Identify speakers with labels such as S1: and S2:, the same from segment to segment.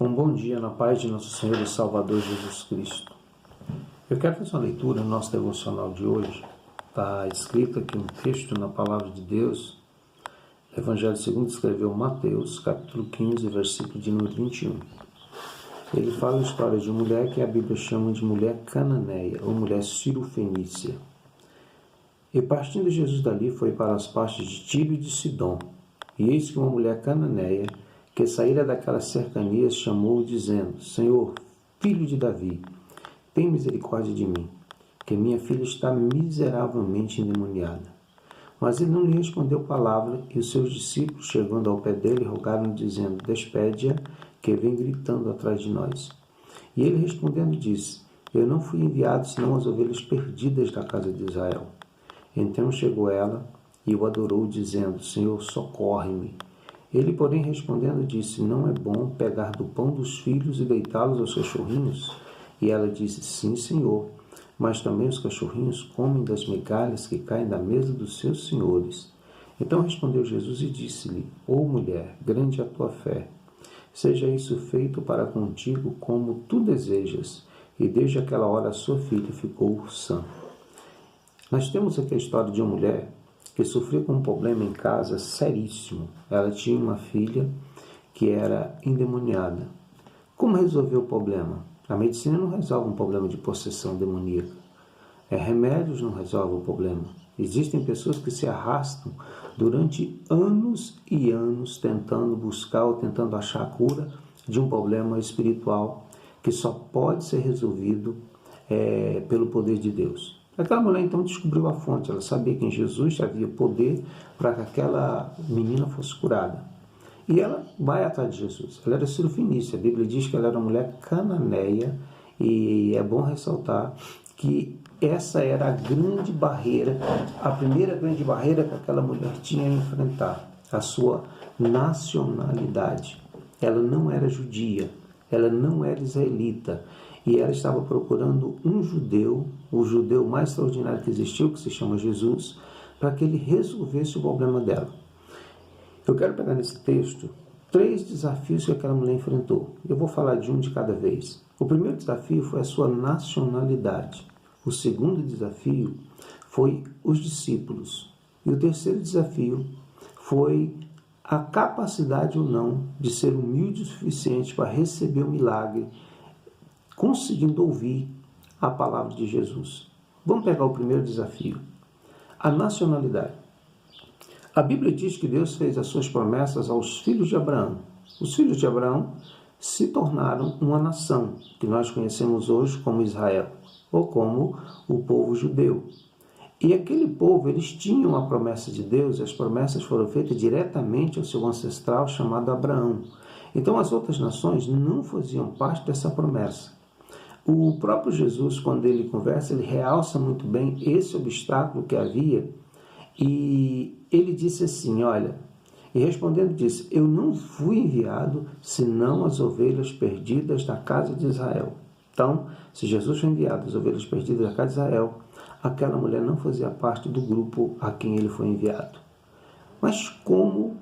S1: Um bom dia na paz de nosso Senhor e Salvador Jesus Cristo. Eu quero fazer uma leitura no nosso devocional de hoje. Está escrito aqui um texto na Palavra de Deus, Evangelho segundo escreveu Mateus, capítulo 15, versículo de número 21. Ele fala a história de uma mulher que a Bíblia chama de mulher cananeia, ou mulher cirofenícia. E partindo Jesus dali foi para as partes de Tiro e de Sidom. E eis que uma mulher cananeia, que saíra daquelas cercanias, chamou-o, dizendo: Senhor, filho de Davi, tem misericórdia de mim, que minha filha está miseravelmente endemoniada. Mas ele não lhe respondeu palavra, e os seus discípulos, chegando ao pé dele, rogaram, dizendo: Despede-a, que vem gritando atrás de nós. E ele respondendo disse: Eu não fui enviado senão as ovelhas perdidas da casa de Israel. Então chegou ela e o adorou, dizendo: Senhor, socorre-me. Ele, porém, respondendo, disse: Não é bom pegar do pão dos filhos e deitá-los aos cachorrinhos? E ela disse: Sim, Senhor, mas também os cachorrinhos comem das migalhas que caem da mesa dos seus senhores. Então respondeu Jesus e disse-lhe: Ó mulher, grande é a tua fé. Seja isso feito para contigo como tu desejas. E desde aquela hora a sua filha ficou sã. Nós temos aqui a história de uma mulher que sofreu com um problema em casa seríssimo. Ela tinha uma filha que era endemoniada. Como resolver o problema? A medicina não resolve um problema de possessão demoníaca. Remédios não resolvem o problema. Existem pessoas que se arrastam durante anos e anos tentando buscar ou tentando achar a cura de um problema espiritual que só pode ser resolvido pelo poder de Deus. Aquela mulher então descobriu a fonte, ela sabia que em Jesus havia poder para que aquela menina fosse curada. E ela vai atrás de Jesus. Ela era cirofenícia, a Bíblia diz que ela era uma mulher cananeia, e é bom ressaltar que essa era a grande barreira, a primeira grande barreira que aquela mulher tinha a enfrentar, a sua nacionalidade. Ela não era judia, ela não era israelita, e ela estava procurando um judeu, o judeu mais extraordinário que existiu, que se chama Jesus, para que ele resolvesse o problema dela. Eu quero pegar nesse texto 3 desafios que aquela mulher enfrentou. Eu vou falar de um de cada vez. O primeiro desafio foi a sua nacionalidade. O segundo desafio foi os discípulos. E o terceiro desafio foi a capacidade ou não de ser humilde o suficiente para receber o milagre, conseguindo ouvir a palavra de Jesus. Vamos pegar o primeiro desafio. A nacionalidade. A Bíblia diz que Deus fez as suas promessas aos filhos de Abraão. Os filhos de Abraão se tornaram uma nação, que nós conhecemos hoje como Israel, ou como o povo judeu. E aquele povo, eles tinham a promessa de Deus, e as promessas foram feitas diretamente ao seu ancestral chamado Abraão. Então as outras nações não faziam parte dessa promessa. O próprio Jesus, quando ele conversa, ele realça muito bem esse obstáculo que havia, e ele disse assim, olha, e respondendo disse: Eu não fui enviado senão as ovelhas perdidas da casa de Israel. Então, se Jesus foi enviado às ovelhas perdidas da casa de Israel, aquela mulher não fazia parte do grupo a quem ele foi enviado. Mas como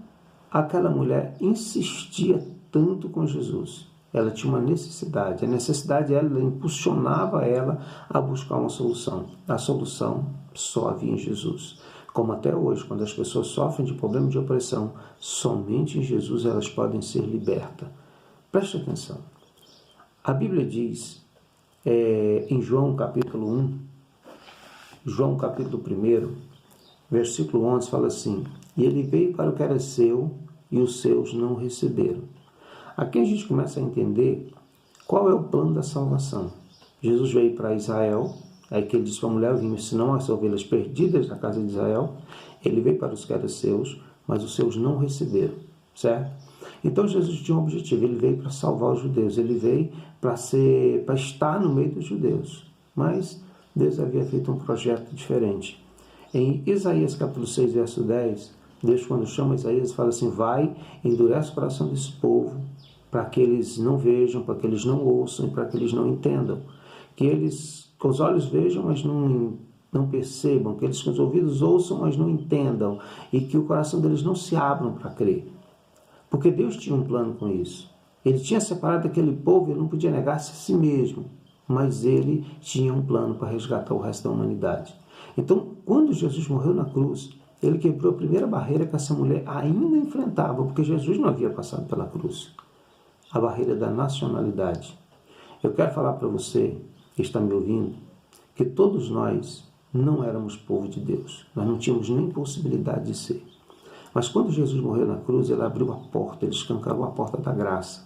S1: aquela mulher insistia tanto com Jesus? Ela tinha uma necessidade. A necessidade ela impulsionava ela a buscar uma solução. A solução só havia em Jesus. Como até hoje, quando as pessoas sofrem de problema de opressão, somente em Jesus elas podem ser libertas. Preste atenção. A Bíblia diz, em João capítulo 1, João capítulo 1, versículo 11, fala assim: E ele veio para o que era seu, e os seus não o receberam. Aqui a gente começa a entender qual é o plano da salvação. Jesus veio para Israel, aí que ele disse para a mulher: vim senão as ovelhas perdidas da casa de Israel. Ele veio para os que eram seus, mas os seus não receberam, certo? Então Jesus tinha um objetivo, ele veio para salvar os judeus, ele veio para estar no meio dos judeus, mas Deus havia feito um projeto diferente. Em Isaías capítulo 6, verso 10, Deus, quando chama Isaías, fala assim: vai, endurece o coração desse povo, para que eles não vejam, para que eles não ouçam, para que eles não entendam, que eles com os olhos vejam, mas não percebam, que eles com os ouvidos ouçam, mas não entendam, e que o coração deles não se abram para crer. Porque Deus tinha um plano com isso. Ele tinha separado aquele povo, ele não podia negar-se a si mesmo, mas ele tinha um plano para resgatar o resto da humanidade. Então, quando Jesus morreu na cruz, ele quebrou a primeira barreira que essa mulher ainda enfrentava, porque Jesus não havia passado pela cruz. A barreira da nacionalidade. Eu quero falar para você, que está me ouvindo, que todos nós não éramos povo de Deus. Nós não tínhamos nem possibilidade de ser. Mas quando Jesus morreu na cruz, ele abriu a porta, ele escancarou a porta da graça,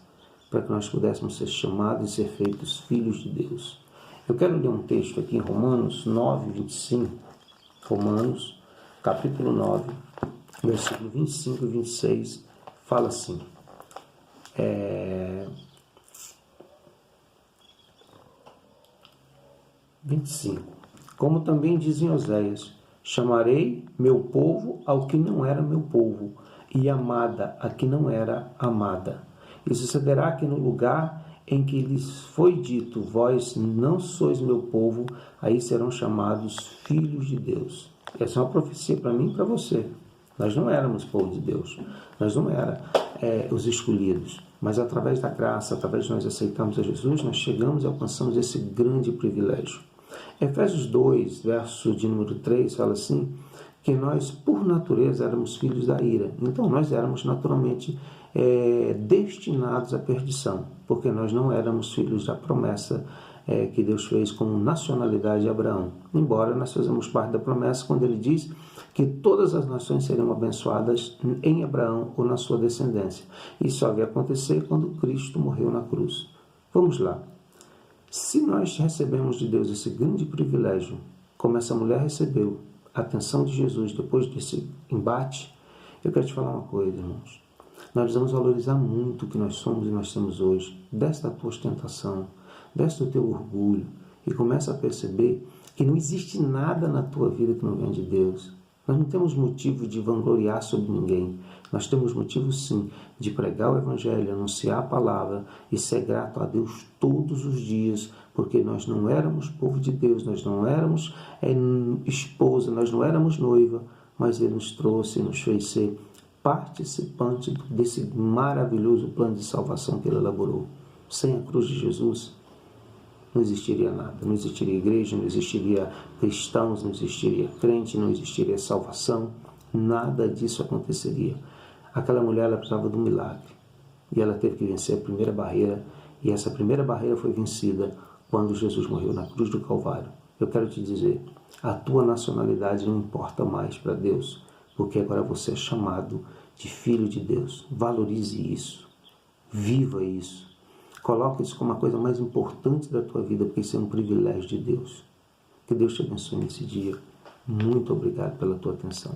S1: para que nós pudéssemos ser chamados e ser feitos filhos de Deus. Eu quero ler um texto aqui em Romanos 9, 25. Romanos, capítulo 9, versículo 25 e 26, fala assim. 25. Como também dizem Oséias, chamarei meu povo ao que não era meu povo, e amada a que não era amada. E sucederá que no lugar em que lhes foi dito, vós não sois meu povo, aí serão chamados filhos de Deus. Essa é uma profecia para mim e para você. Nós não éramos povo de Deus, nós não éramos os escolhidos, mas através da graça, através de nós aceitarmos a Jesus, nós chegamos e alcançamos esse grande privilégio. Efésios 2, verso de número 3, fala assim, que nós, por natureza, éramos filhos da ira. Então, nós éramos naturalmente destinados à perdição, porque nós não éramos filhos da promessa que Deus fez com nacionalidade de Abraão. Embora nós fazemos parte da promessa quando ele diz que todas as nações seriam abençoadas em Abraão ou na sua descendência. Isso só vai acontecer quando Cristo morreu na cruz. Vamos lá. Se nós recebemos de Deus esse grande privilégio, como essa mulher recebeu a atenção de Jesus depois desse embate, eu quero te falar uma coisa, irmãos. Nós precisamos valorizar muito o que nós somos e nós temos hoje, desta tua ostentação, deste teu orgulho, e começa a perceber que não existe nada na tua vida que não venha de Deus. Nós não temos motivo de vangloriar sobre ninguém. Nós temos motivo, sim, de pregar o Evangelho, anunciar a palavra e ser grato a Deus todos os dias, porque nós não éramos povo de Deus, nós não éramos esposa, nós não éramos noiva, mas Ele nos trouxe e nos fez ser participante desse maravilhoso plano de salvação que Ele elaborou. Sem a cruz de Jesus, não existiria nada, não existiria igreja, não existiria cristãos, não existiria crente, não existiria salvação, nada disso aconteceria. Aquela mulher, ela precisava de um milagre, e ela teve que vencer a primeira barreira, e essa primeira barreira foi vencida quando Jesus morreu na cruz do Calvário. Eu quero te dizer, a tua nacionalidade não importa mais para Deus, porque agora você é chamado de filho de Deus. Valorize isso, viva isso. Coloque isso como a coisa mais importante da tua vida, porque isso é um privilégio de Deus. Que Deus te abençoe nesse dia. Muito obrigado pela tua atenção.